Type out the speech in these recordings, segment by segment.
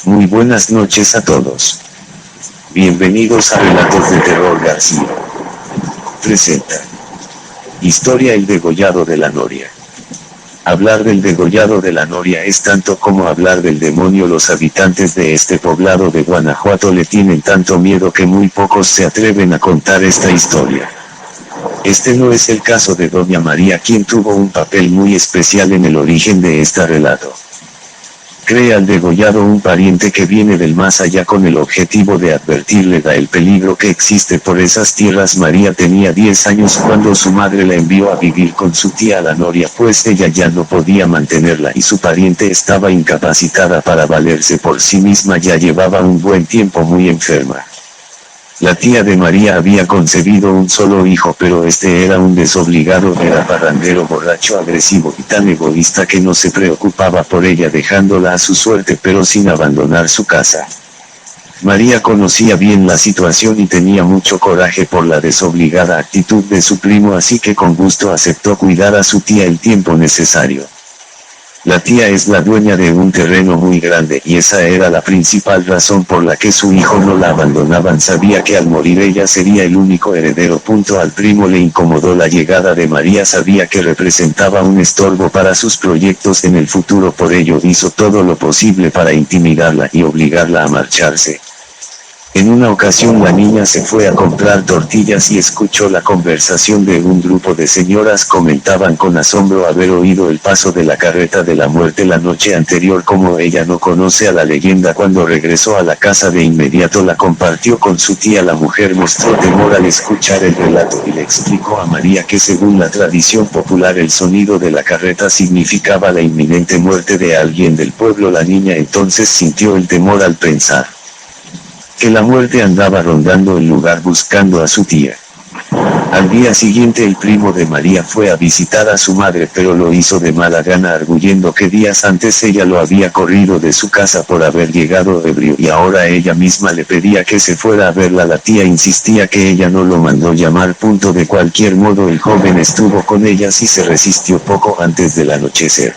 Muy buenas noches a todos. Bienvenidos a Relatos de Terror García. Presenta. Historia El degollado de la Noria. Hablar del degollado de la Noria es tanto como hablar del demonio. Los habitantes de este poblado de Guanajuato le tienen tanto miedo que muy pocos se atreven a contar esta historia. Este no es el caso de Doña María, quien tuvo un papel muy especial en el origen de este relato. Cree al degollado un pariente que viene del más allá con el objetivo de advertirle del peligro que existe por esas tierras. María tenía 10 años cuando su madre la envió a vivir con su tía a la Noria, pues ella ya no podía mantenerla y su pariente estaba incapacitada para valerse por sí misma. Ya llevaba un buen tiempo muy enferma. La tía de María había concebido un solo hijo, pero este era un desobligado, era parrandero, borracho, agresivo y tan egoísta que no se preocupaba por ella, dejándola a su suerte pero sin abandonar su casa. María conocía bien la situación y tenía mucho coraje por la desobligada actitud de su primo, así que con gusto aceptó cuidar a su tía el tiempo necesario. La tía es la dueña de un terreno muy grande y esa era la principal razón por la que su hijo no la abandonaban. Sabía que al morir ella sería el único heredero. Al primo le incomodó la llegada de María, sabía que representaba un estorbo para sus proyectos en el futuro, por ello hizo todo lo posible para intimidarla y obligarla a marcharse. En una ocasión la niña se fue a comprar tortillas y escuchó la conversación de un grupo de señoras. Comentaban con asombro haber oído el paso de la carreta de la muerte la noche anterior. Como ella no conoce a la leyenda, cuando regresó a la casa de inmediato la compartió con su tía. La mujer mostró temor al escuchar el relato y le explicó a María que según la tradición popular el sonido de la carreta significaba la inminente muerte de alguien del pueblo. La niña entonces sintió el temor al pensar que la muerte andaba rondando el lugar buscando a su tía. Al día siguiente el primo de María fue a visitar a su madre, pero lo hizo de mala gana, arguyendo que días antes ella lo había corrido de su casa por haber llegado ebrio y ahora ella misma le pedía que se fuera a verla. La tía insistía que ella no lo mandó llamar. De cualquier modo el joven estuvo con ellas y se resistió poco antes del anochecer.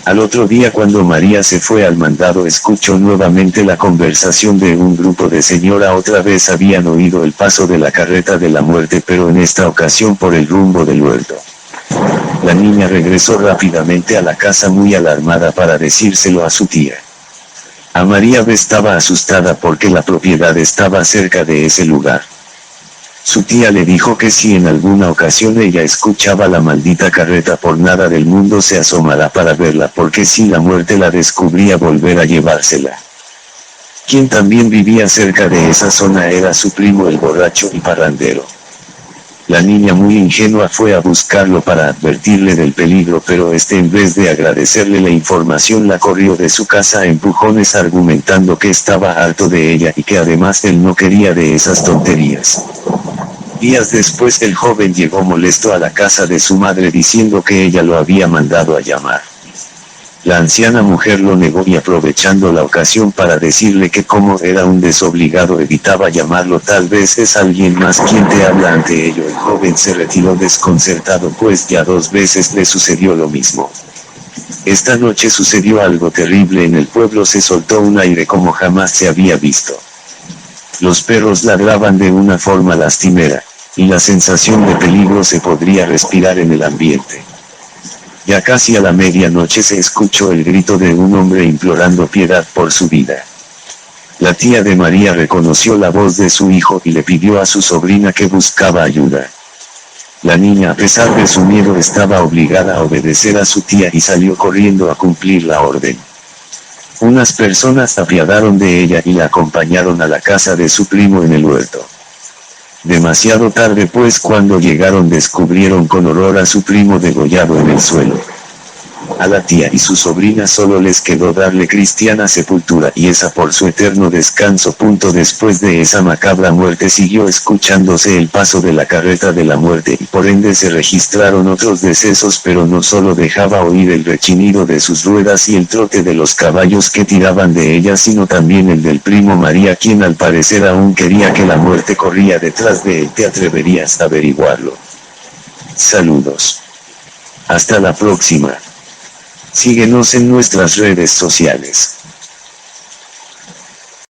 Al otro día, cuando María se fue al mandado, escuchó nuevamente la conversación de un grupo de señora. Otra vez habían oído el paso de la carreta de la muerte, pero en esta ocasión por el rumbo del huerto. La niña regresó rápidamente a la casa muy alarmada para decírselo a su tía. A María estaba asustada porque la propiedad estaba cerca de ese lugar. Su tía le dijo que si en alguna ocasión ella escuchaba la maldita carreta, por nada del mundo se asomará para verla, porque si la muerte la descubría volver a llevársela. Quien también vivía cerca de esa zona era su primo, el borracho y parrandero. La niña, muy ingenua, fue a buscarlo para advertirle del peligro, pero en vez de agradecerle la información, la corrió de su casa a empujones, argumentando que estaba harto de ella y que además él no quería de esas tonterías. Días después el joven llegó molesto a la casa de su madre diciendo que ella lo había mandado a llamar. La anciana mujer lo negó y, aprovechando la ocasión para decirle que como era un desobligado evitaba llamarlo, tal vez es alguien más quien te habla. Ante ello el joven se retiró desconcertado, pues ya 2 veces le sucedió lo mismo. Esta noche sucedió algo terrible en el pueblo. Se soltó un aire como jamás se había visto. Los perros ladraban de una forma lastimera, y la sensación de peligro se podría respirar en el ambiente. Ya casi a la medianoche se escuchó el grito de un hombre implorando piedad por su vida. La tía de María reconoció la voz de su hijo y le pidió a su sobrina que buscaba ayuda. La niña, a pesar de su miedo, estaba obligada a obedecer a su tía y salió corriendo a cumplir la orden. Unas personas se apiadaron de ella y la acompañaron a la casa de su primo en el huerto. Demasiado tarde, pues cuando llegaron descubrieron con horror a su primo degollado en el suelo. A la tía y su sobrina solo les quedó darle cristiana sepultura y esa por su eterno descanso. Después de esa macabra muerte siguió escuchándose el paso de la carreta de la muerte y por ende se registraron otros decesos, pero no solo dejaba oír el rechinido de sus ruedas y el trote de los caballos que tiraban de ella, sino también el del primo María, quien al parecer aún quería que la muerte corría detrás de él. ¿Te atreverías a averiguarlo? Saludos. Hasta la próxima. Síguenos en nuestras redes sociales.